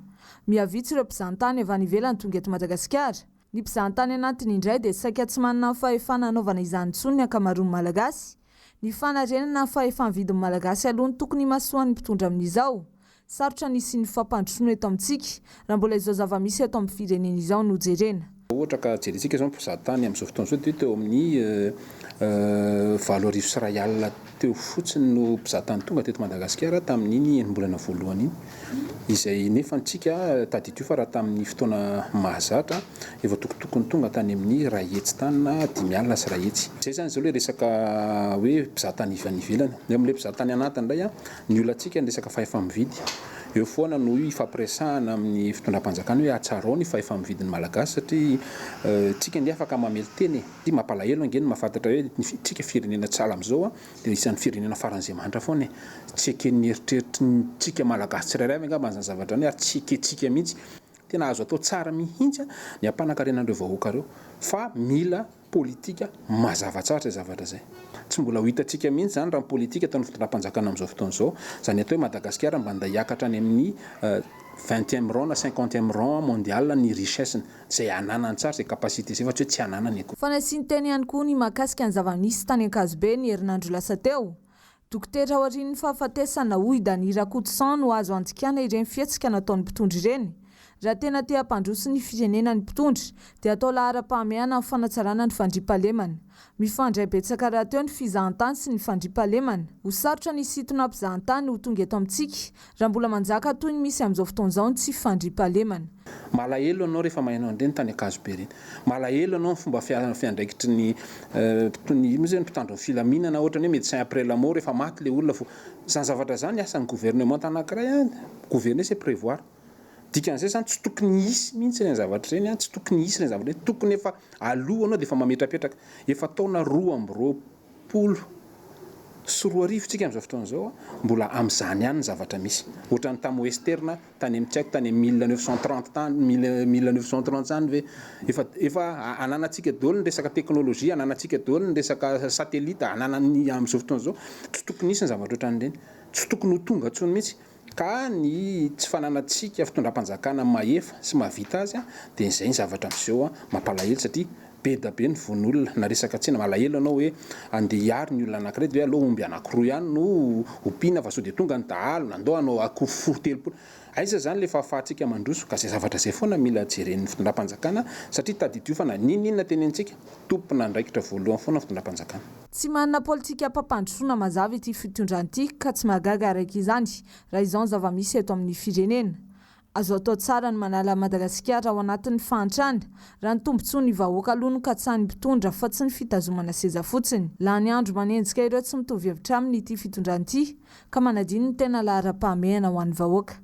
Miavitsy ireo mpizahantany avy any ivelany tonga eto Madagasikara. Ny mpizahantany anatiny indray dia saika tsy manana ny fahefana anaovana izany intsony ny ankamaroan'ny malagasy. Ny fanarenana ny fahefa-mividin'ny malagasy aloha ny tokony masoan'ny mpitondra amin'izao. Sarotra nisy ny fampandrosoana eto amintsika raha mbola izao zava-misy eto amin'ny firenena izao no jerena. Ohatra ka jerentsika izao mpizahatany amin'izao fotoana izao teo amin'ny 4 arivo sy iray alina teo fotsiny no mpizahatany tonga teto Madagasikara tamin'iny enim-bolana voalohany iny, izay nefa antsika tadidio fa raha tamin'ny fotoana mahazatra efa tokotokony tonga tany amin'ny ray hetsy tany na 5 alina sy ray hetsy. Izay zany izao hoe resaka hoe mpizahatany ivelany. Ny amin'ilay mpizahatany anatiny indray ny olantsika ny resaka fahefa-mividy. Eo foana no ifampiresahana amin'ny fitondram-panjakana hoe atsarao ny fahefa-mividin'ny malagasy satria tsika ny afaka mamely teny dia mampalahelo angeny mahafantatra hoe tsika firenena tsala amin'izao dia isan'ny firenena faran'izay manitra foana tsy eken'ny eritreritry tsika malagasy tsirairay angamba an'izany zavatra any ary tsy eketsika mihitsy. Tena azo atao tsara mihitsy ny ampanankarenan'ireo vahoaka ireo fa mila politika mazava tsara izay zavatra izay. Tsy mbola ho hitantsika mihitsy zany raha politika ataon'ny fitondram-panjakana amin'izao fotoana izao, zany atao hoe Madagasikara mba nda hiakatra any amin'ny 20e rang na 50e rang mondial ny richesse izay ananany tsara izay capacité izay fa tsy hoe tsy ananany akory. Fa nasiany teny ihany koa ny mahakasika ny zava-misy tany Ankazobe ny herinandro lasa teo. Dokotera aorian'ny fahafatesana hoy Danira Koutsan no azo antikana ireny fihetsika nataon'ny mpitondra ireny. Raha tena te hampandroso ny firenena ny mpitondra dia atao lahara-pahamehana amin'ny fanatsarana ny fandriampahalemana. Mifandray betsaka raha teo ny fizahantany sy ny fandriampahalemana. Ho sarotra ny sitona mpizahantany ho tonga eto amintsika raha mbola manjaka toy ny misy amin'izao fotoana izao ny tsy fandriampahalemana. Malahelo anao rehefa mahainao an'ireny tany Ankazobe ireny. Malahelo anao fomba fiandraikitry ny mpitandro ny filaminana ohatrany hoe médecin après la mort rehefa maty ilay olona. Zany zavatra zany asan'ny gouvernement anankiray gouverner c'est prévoir. Dikan'izay zany tsy tokony hisy mihitsy ireny zavatra ireny, tsy tokony hisy ireny zavatra ireny, tokony efa aloha anao dia efa mametrapetraka. Efa taona 2020 sy 2024 tsika amin'izao fotoana izao mbola amin'izany ihany ny zavatra misy. Ohatran'ny tamin'ny Western tany amin'ny tsaiko tany 1930 tany 1930 zany ve efa ananantsika daholo ny resaka teknôlôjia, ananantsika daholo ny resaka satelita, ananany amin'izao fotoana izao tsy tokony hisy ny zavatra ohatran'ireny, tsy tokony ho tonga intsony mihitsy. Ka ny tsy fananantsika fitondram-panjakana mahefa sy mahavita azy dia izay ny zavatra amin'izao mampalahelo satria be da be ny von'olona na resaka tsena malahelo anao hoe andeha hiary ny olona anankiray dia aloha omby anankiroa ihany no ompiana fa sao dia tonga ny dahalo nandao anao akory folo telopolo. Aiza zany le fahafahantsika mandroso ka izay zavatra izay foana mila jeren'ny fitondram-panjakana satria tadidio fa na ninona tenentsika tompona ndraikitra voalohany foana fitondram-panjakana. Tsy manana politika ampampandrosoana mazava ity fitondrana ity ka tsy mahagaga araiky izany raha izao ny zava-misy eto amin'ny firenena. Azo atao tsara ny manala Madagasikara ao anatin'ny fahantrana raha ny tombontsoa ny vahoaka aloha no katsahan'ny mpitondra fa tsy ny fitazomana seza fotsiny. Laha ny andro manenjika ireo tsy mitovy hevitra aminy ity fitondrana ity ka manadino ny tena lahara-pahamehana ho an'ny vahoaka.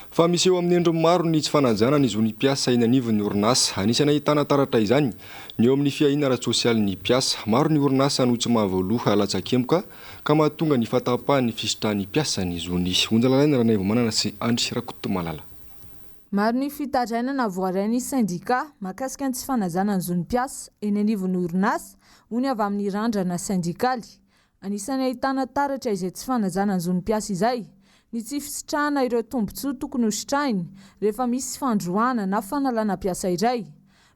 Fa misy eo amin'ny endriny maro ny tsy fanajana ny zony mpiasa eny anivon'ny orinasa. Anisany ahitana taratra izany ny eo amin'ny fiahina ara-tsosialy ny mpiasa. Maro ny orinasa no tsy mahavoaloha latsa-kemoka ka mahatonga ny fahatapahan'ny fisitrahan'ny mpiasa ny zony. Onjalalaina Ranaivo Manana sy Andry Rakotomalala. Maro ny fitarainana voarain'ny syndika mahakasika ny tsy fanajana ny zony mpiasa eny anivon'ny orinasa hoy avy amin'ny randrana syndikaly. Anisany ahitana taratra izay tsy fanajana ny zony mpiasa izay. Ny tsy fisitrahana ireo tombontsoa tokony ho sitrahiny rehefa misy fandroana na fanalana mpiasa iray.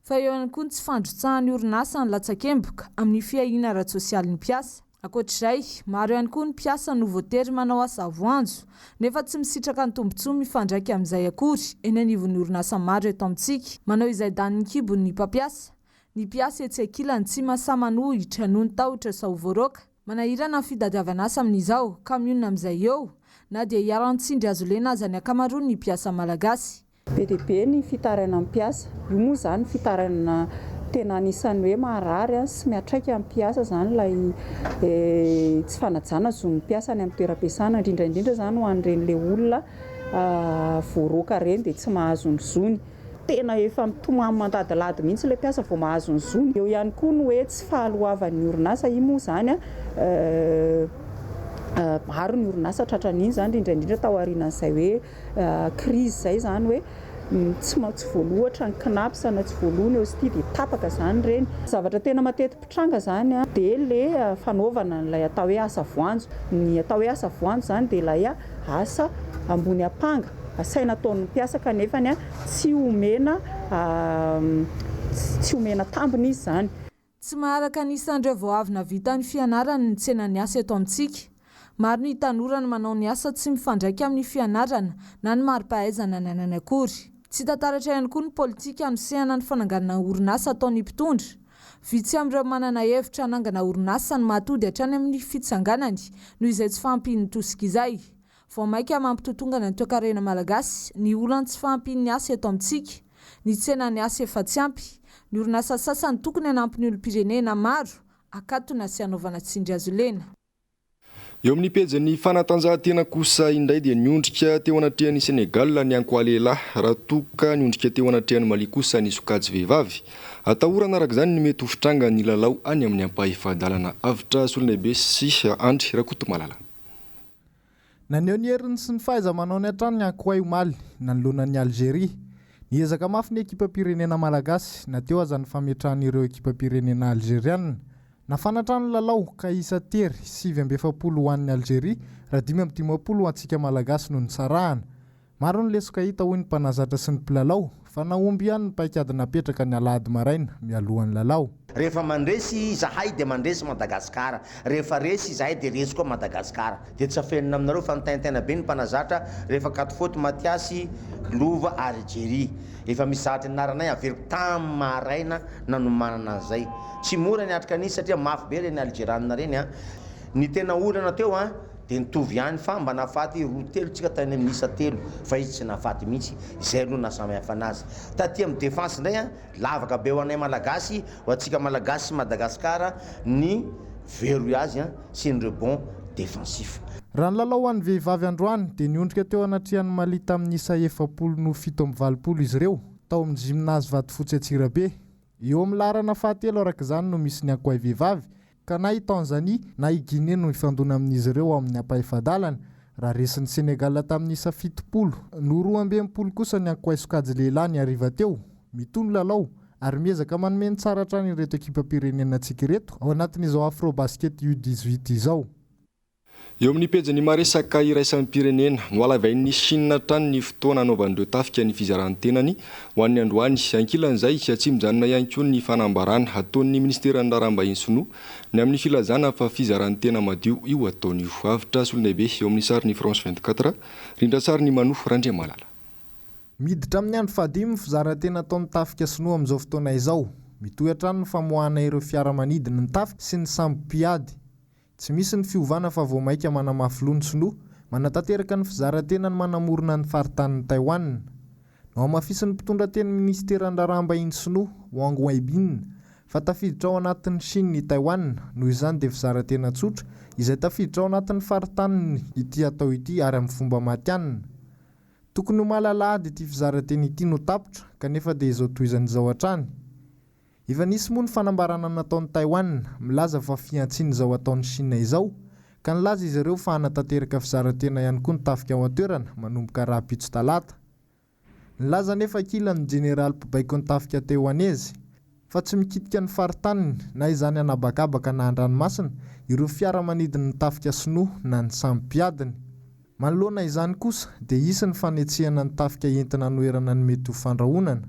Fa eo ihany koa ny tsy fandrotsahan'ny orinasa ny latsa-kemboka amin'ny fiahina ara-tsosialy ny mpiasa. Ankoatr'izay, maro ihany koa ny mpiasa no voatery manao asa voanjo nefa tsy misitraka ny tombontsoa mifandraika amin'izay akory eny anivon'ny orinasa maro eto amintsika. Manao izay daniny kibon'ny mpampiasa. Ny mpiasa etsy ankilany tsy mahasamanohitra noho ny tahotra sa ho voaroka. Manahirana ny fitadiavana asa amin'izao ka mionona amin'izay eo na dia hiaran-tsindry azo lena aza ny ankamaroany ny mpiasa malagasy. Be dia be ny fitaraina amin'ny mpiasa. Io moa zany fitaraina tena anisan'ny hoe maharary sy mihatraika amin'ny mpiasa zany ilay tsy fanajana zon'ny mpiasa any amin'ny toeram-piasana indrindra zany ho an'ireny le olona voaroka ireny dia tsy mahazo ny zony. tena efa mitomany mandadilady mihitsy le mpiasa vao mahazo ny zony. Eo ihany koa no hoe tsy fahaloavan'ny orinasa io moa zany maro ny orinasa tratran'iny zany indrindra tao aorianan'izay hoe crise zay zany hoe tsy voalohatra ny knapsa na tsy voalohany eo sy ity dia tapaka zany reny. Zavatra tena mateti-pitranga zany dia le fanaovana n'ilay atao hoe asa voanjo. Ny atao hoe asa voanjo zany dia ilay asa ambony apanga asaina ataon'ny mpiasa kanefany tsy omena tambiny izy zany. Tsy maharaka n'isan'ireo vao avy navita ny fianarana ny tsenan'ny asa eto amintsika. Maro ny tanora ny manao ny asa tsy mifandraika amin'ny fianarana na ny mari-pahaizana nanany akory. Tsy tantaratra ihany koa ny politika anosehana ny fananganana orinasa ataon'ny mpitondra. Vitsy amin'ireo manana hevitra hanangana orinasa ny mahatody hatrany amin'ny fitsanganany noho izay tsy fahampian'ny tosika izay. Vao maika mampitotongana ny toe-karena malagasy, ny olana tsy fahampian'ny asa eto amintsika, ny tsenan'ny asa efa tsy ampy, ny orinasa sasany tokony hanampy ny olom-pirenena maro akatona sy hanaovana tsindry azo lena. Eo amin'ny pejy fanatanjahantena kosa indray dia niondrika teo anatrehan'ny Senegal ny ankoalehilahy raha toka niondrika teo anatrehan'ny Mali kosa ny sokajy vehivavy. Atahorana araka izany ny mety ho fitranga ny lalao any amin'ny ampahifadalana avitra Solonebe sy Andry Rakotomalala. Naneo ny heriny sy ny faiza manao ny hatrany ny ankoay Mali nanoloana ny Algérie. Niezaka mafy ny ekipa pirenena malagasy na teo aza ny fametrahan'ireo ekipa pirenena algérienne. Nafanatrany lalao ka isa tery 7-20 ho an'ny Algérie raha 5-10 ho antsika malagasy noho ny sarahana. Maro ny lesoka hita hoy ny mpanazatra sy ny mpilalao fa naomby ihany ny paikady napetraka ny alahady maraina mialohan'ny lalao. Rehefa mandresy zahay dia mandresy Madagasikara, rehefa resy zahay dia resy koa Madagasikara. Dia tsy afenina aminareo fa nitaintena be ny mpanazatra rehefa Katifoty Matiasy lova Algérie. Efa misy zatra ny naranay averiko tamin'ny maraina nanomanana an'izay. Tsy mora ny atrika an'iny satria mafy be reny Algérianina reny. Ny tena olana teo dia nitovy ihany fa mba nahafaty 2-3 tsika tany amin'ny isa 3 fa izy tsy nahafaty mihitsy. Izay aloha nasamihafa anazy. Taty amin'ny défense indray lavaka be ho anay malagasy ho antsika malagasy sy Madagasikara ny verrouillage sy ny rebond défensif. Raha ny lalao an'ny vehivavy androany dia niondrika teo anatrehan'ny Mali tamin'ny isa 7-20 izy ireo tao amin'ny gymnase Vatofotsy Atsirabe. Eo amin'ny larana fahatelo araka izany no misy ny ankoay vehivavy ka na i Tanzania na i Guinée no ifandona amin'izy ireo amin'ny ampahifadalana. Raha resin'ny Senegal tamin'ny isa 70 no 12 kosa ny ankoay sokajy lehilahy ny hariva teo. Mitono lalao ary miezaka manome ny tsara hatrany ireto ekipa pirenena antsika ireto ao anatin'izao Afrobasket U18 izao. Eo amin'ny pejy maresaka iraisan'ny pirenena no alavain'ny Chine trany ny fotoana anaovan'ireo tafika ny fizaran-tenany ho an'ny androany. Ankilan'izay tsy mijanona ihany koa ny fanambarana ataon'ny ministeran'ny raharaham-bahiny sinoa ny amin'ny filazana fa fizaran-tena madio io ataon'io. Avitra Solonebe eo amin'ny sarin'ny France 24 rindra sarin'ny Manofo Randriamalala. Miditra amin'ny andro fahadimy fizaran-tena ataon'ny tafika sinoa amin'izao fotoana izao. Mitohy hatrany ny famoahana ireo fiaramanidina ny tafika sy ny sambo mpiady. Tsy misy ny fiovana fa vao maika manamafy ny sinoa manatanteraka ny fizaran-tena ny manamorona ny faritanin'ny Taiwan. No amafisin'ny mpitondra teny ministeran'ny raharaham-bahiny sinoa Wang Weibin fa tafiditra ao anatin'ny Chine ny Taiwan noho izany dia fizaran-tena tsotra izay tafiditra ao anatin'ny faritaniny ity atao ity ary amin'ny fomba matianina. Tokony ho malalahady ity fizaran-tena ity no tapitra kanefa dia izao tohizan'izao hatrany. Efa nisy moa ny fanambarana nataon'ny Taiwan milaza fa fiantsiany izao ataon'ny Chine izao ka nilaza izy ireo fa hanatanteraka fizaran-tena ihany koa ny tafika ao an-toerana manomboka raha-pitso talata. Nilaza nefa kilan'ny General Pobaiko ny tafika taiwanese fa tsy mikitika ny faritaniny na izany anabakabaka na an-dranomasina ireo fiaramanidiny ny tafika sinoa na ny samby mpiadiny. Manoloana izany kosa dia isy ny fanetsehana ny tafika entina noerana ny mety ho fandrahonana.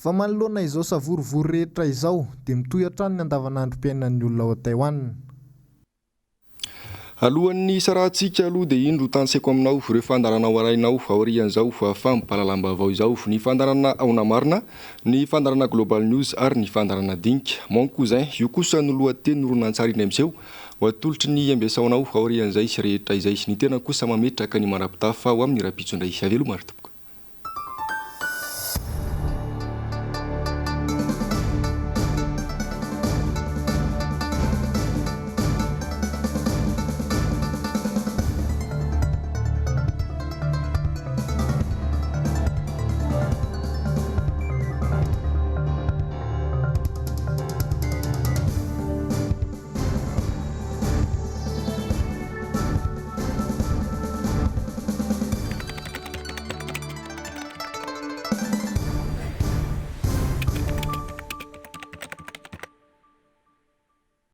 Fa manoloana izao savorovory rehetra izao dia mitohy hatrany ny andavanandrom-piainan'ny olona ao Taiwan. Alohan'ny sarahantsika aloha dia indro tanseiko aminao ireo fandarana ao arainao aorian'izao fa fampalalambavao izao ny fandarana aona marina, ny fandarana Global News ary ny fandarana Dinka. Mon cousin io kosa no lohateny noronantsarina amin'izao ho atolotry ny ambiasaonao aorian'izay sy rehetra izay ny tena kosa mametraka ny manapitafa ho amin'ny rapitso indray avelo maro tompoko.